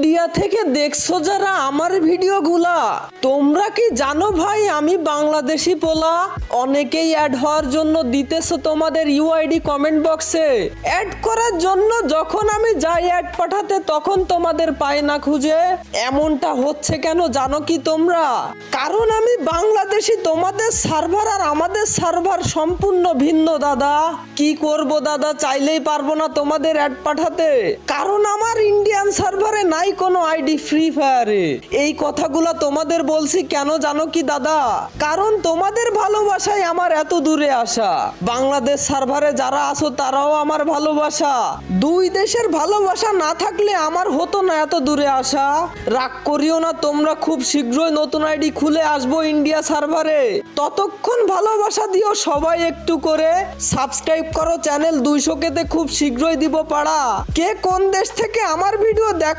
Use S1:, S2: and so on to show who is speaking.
S1: India থেকে দেখছো যারা আমার ভিডিওগুলা, তোমরা কি জানো ভাই আমি বাংলাদেশি পোলা? অনেকেই অ্যাড হওয়ার জন্য দিতেছো তোমাদের ইউআইডি কমেন্ট বক্সে। অ্যাড করার জন্য যখন আমি যাই অ্যাড পাঠাতে তখন তোমাদের পাই না খুঁজে। এমনটা হচ্ছে কেন জানো কি তোমরা? কারণ আমি বাংলাদেশি, তোমাদের সার্ভার আর আমাদের সার্ভার সম্পূর্ণ ভিন্ন দাদা। কি করব দাদা, চাইলেই পারবো না তোমাদের অ্যাড পাঠাতে, কারণ আমার ইন্ডিয়ান সার্ভারে নাই কোনো আইডি ফ্রি ফায়ারে। এই কথাগুলো তোমাদের বলছি কেন জানো কি দাদা? কারণ তোমাদের ভালোবাসায় আমার এত দূরে আসা। বাংলাদেশ সার্ভারে যারা আছো তারাও আমার ভালোবাসা। দুই দেশের ভালোবাসা না থাকলে আমার হতো না এত দূরে আসা। রাগ করিও না তোমরা, খুব শীঘ্রই নতুন আইডি খুলে আসবো ইন্ডিয়া সার্ভারে। ততক্ষণ ভালোবাসা দিও সবাই একটু করে। সাবস্ক্রাইব করো চ্যানেল 200 কেতে খুব শীঘ্রই দিব পাড়া। কে কোন দেশ থেকে আমার ভিডিও দেখো